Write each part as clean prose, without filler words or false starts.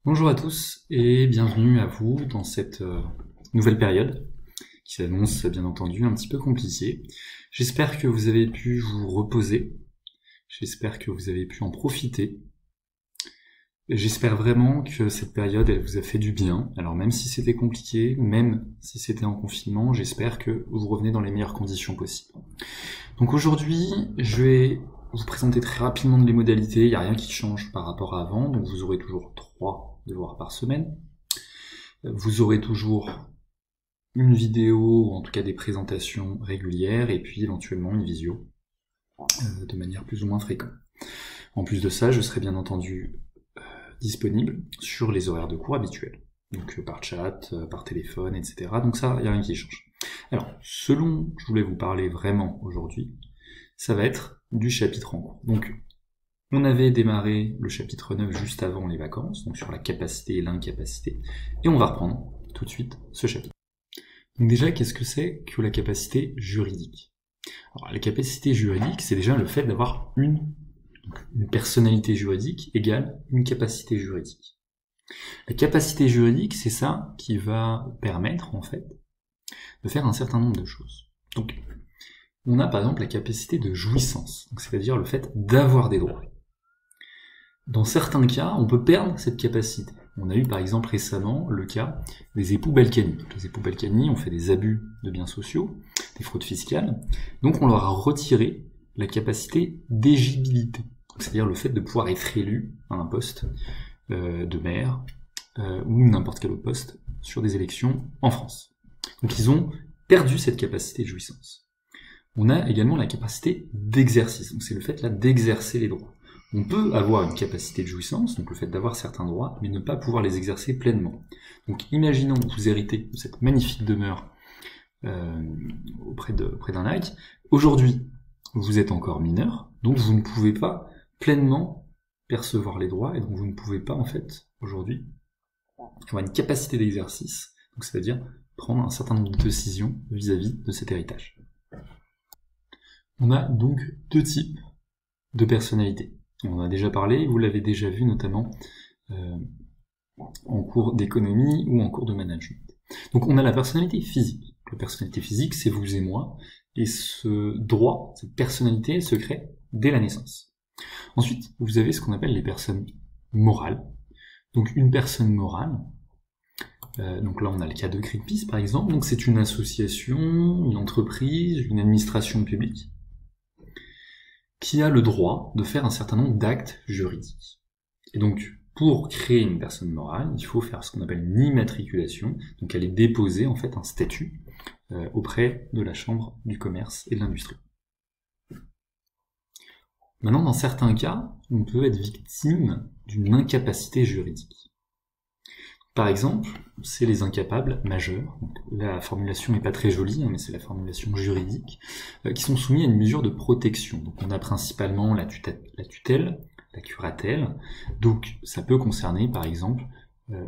Bonjour à tous et bienvenue à vous dans cette nouvelle période qui s'annonce bien entendu un petit peu compliquée. J'espère que vous avez pu vous reposer, j'espère que vous avez pu en profiter. J'espère vraiment que cette période elle vous a fait du bien. Alors même si c'était compliqué, même si c'était en confinement, j'espère que vous revenez dans les meilleures conditions possibles. Donc aujourd'hui, je vais vous présenter très rapidement les modalités, il n'y a rien qui change par rapport à avant, donc vous aurez toujours 3 devoirs par semaine. Vous aurez toujours une vidéo, ou en tout cas des présentations régulières, et puis éventuellement une visio, de manière plus ou moins fréquente. En plus de ça, je serai bien entendu disponible sur les horaires de cours habituels, donc par chat, par téléphone, etc. Donc ça, il n'y a rien qui change. Alors, ce dont je voulais vous parler vraiment aujourd'hui, ça va être du chapitre en cours. Donc, on avait démarré le chapitre 9 juste avant les vacances, donc sur la capacité et l'incapacité, et on va reprendre tout de suite ce chapitre. Donc déjà, qu'est-ce que c'est que la capacité juridique? Alors, la capacité juridique, c'est déjà le fait d'avoir une personnalité juridique égale une capacité juridique. La capacité juridique, c'est ça qui va permettre, en fait, de faire un certain nombre de choses. Donc, on a par exemple la capacité de jouissance, c'est-à-dire le fait d'avoir des droits. Dans certains cas, on peut perdre cette capacité. On a eu par exemple récemment le cas des époux Balkany. Les époux Balkany ont fait des abus de biens sociaux, des fraudes fiscales, donc on leur a retiré la capacité d'éligibilité, c'est-à-dire le fait de pouvoir être élu à un poste de maire ou n'importe quel autre poste sur des élections en France. Donc ils ont perdu cette capacité de jouissance. On a également la capacité d'exercice, donc c'est le fait là d'exercer les droits. On peut avoir une capacité de jouissance, donc le fait d'avoir certains droits, mais ne pas pouvoir les exercer pleinement. Donc imaginons que vous héritez de cette magnifique demeure auprès d'un lac. Aujourd'hui, vous êtes encore mineur, donc vous ne pouvez pas pleinement percevoir les droits, et donc vous ne pouvez pas, en fait, aujourd'hui, avoir une capacité d'exercice, donc c'est-à-dire prendre un certain nombre de décisions vis-à-vis de cet héritage. On a donc deux types de personnalités. On en a déjà parlé, vous l'avez déjà vu notamment en cours d'économie ou en cours de management. Donc on a la personnalité physique. La personnalité physique, c'est vous et moi, et ce droit, cette personnalité, elle se crée dès la naissance. Ensuite, vous avez ce qu'on appelle les personnes morales. Donc une personne morale, donc là on a le cas de Greenpeace par exemple, donc c'est une association, une entreprise, une administration publique, qui a le droit de faire un certain nombre d'actes juridiques. Et donc, pour créer une personne morale, il faut faire ce qu'on appelle une immatriculation, donc aller déposer en fait un statut auprès de la Chambre du commerce et de l'industrie. Maintenant, dans certains cas, on peut être victime d'une incapacité juridique. Par exemple, c'est les incapables majeurs, donc la formulation n'est pas très jolie, mais c'est la formulation juridique, qui sont soumis à une mesure de protection. Donc on a principalement la tutelle, la curatelle, donc ça peut concerner par exemple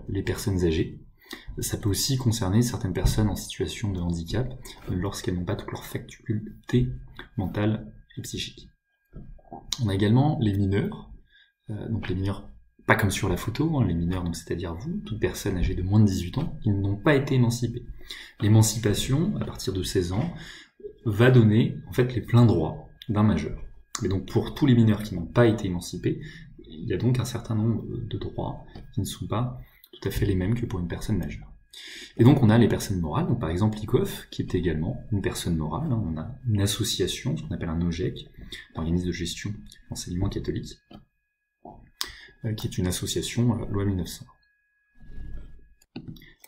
les personnes âgées, ça peut aussi concerner certaines personnes en situation de handicap, lorsqu'elles n'ont pas toutes leurs facultés mentales et psychiques. On a également les mineurs, donc les mineurs pas comme sur la photo, les mineurs, donc c'est-à-dire vous, toute personne âgée de moins de 18 ans, ils n'ont pas été émancipés. L'émancipation, à partir de 16 ans, va donner en fait les pleins droits d'un majeur. Mais donc pour tous les mineurs qui n'ont pas été émancipés, il y a donc un certain nombre de droits qui ne sont pas tout à fait les mêmes que pour une personne majeure. Et donc on a les personnes morales, donc par exemple l'ICOF, qui est également une personne morale, on a une association, ce qu'on appelle un OGEC, un organisme de gestion enseignement catholique, qui est une association loi 1900.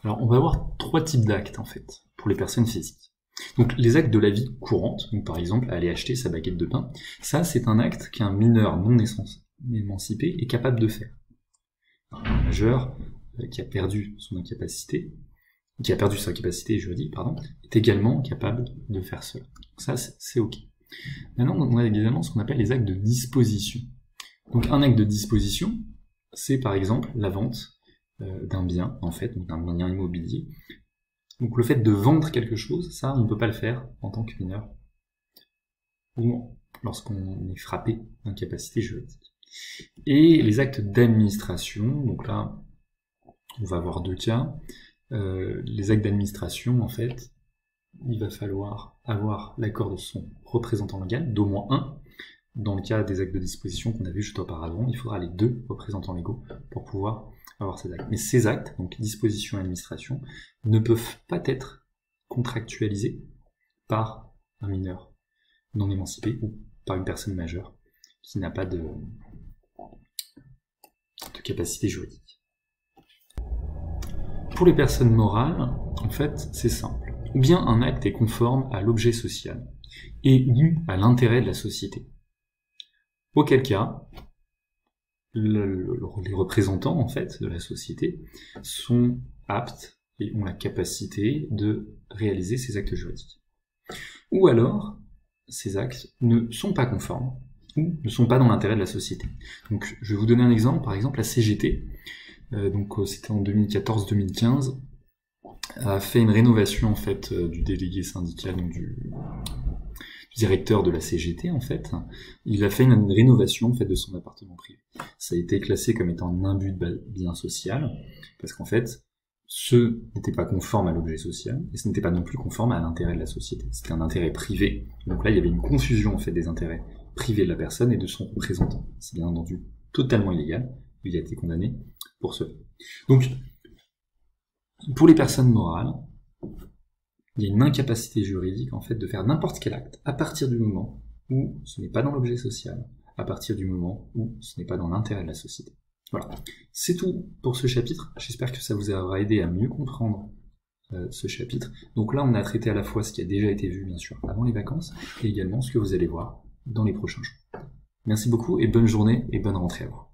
Alors on va avoir 3 types d'actes en fait, pour les personnes physiques. Donc les actes de la vie courante, donc par exemple aller acheter sa baguette de pain, ça c'est un acte qu'un mineur non émancipé est capable de faire. Un majeur qui a perdu son incapacité, qui a perdu sa capacité juridique, pardon, est également capable de faire cela. Donc ça c'est ok. Maintenant on a également ce qu'on appelle les actes de disposition. Donc un acte de disposition, c'est par exemple la vente d'un bien, en fait, d'un bien immobilier. Donc le fait de vendre quelque chose, ça, on ne peut pas le faire en tant que mineur, ou lorsqu'on est frappé d'incapacité juridique. Et les actes d'administration, donc là, on va avoir deux cas. Les actes d'administration, en fait, il va falloir avoir l'accord de son représentant légal, d'au moins un. Dans le cas des actes de disposition qu'on a vu juste auparavant, il faudra les deux représentants légaux pour pouvoir avoir ces actes. Mais ces actes, donc disposition et administration, ne peuvent pas être contractualisés par un mineur non émancipé ou par une personne majeure qui n'a pas de capacité juridique. Pour les personnes morales, en fait, c'est simple. Ou bien un acte est conforme à l'objet social et ou à l'intérêt de la société. Auquel cas, les représentants en fait de la société sont aptes et ont la capacité de réaliser ces actes juridiques. Ou alors, ces actes ne sont pas conformes ou ne sont pas dans l'intérêt de la société. Donc, je vais vous donner un exemple. Par exemple, la CGT, c'était en 2014-2015, a fait une rénovation en fait du délégué syndical, donc du directeur de la CGT en fait. Il a fait une rénovation en fait de son appartement privé. Ça a été classé comme étant un abus de bien social parce qu'en fait, ce n'était pas conforme à l'objet social et ce n'était pas non plus conforme à l'intérêt de la société. C'était un intérêt privé. Donc là, il y avait une confusion en fait des intérêts privés de la personne et de son représentant. C'est bien entendu totalement illégal. Il a été condamné pour cela. Donc, pour les personnes morales, il y a une incapacité juridique en fait de faire n'importe quel acte à partir du moment où ce n'est pas dans l'objet social, à partir du moment où ce n'est pas dans l'intérêt de la société. Voilà, c'est tout pour ce chapitre. J'espère que ça vous aura aidé à mieux comprendre ce chapitre. Donc là, on a traité à la fois ce qui a déjà été vu, bien sûr, avant les vacances, et également ce que vous allez voir dans les prochains jours. Merci beaucoup et bonne journée et bonne rentrée à vous.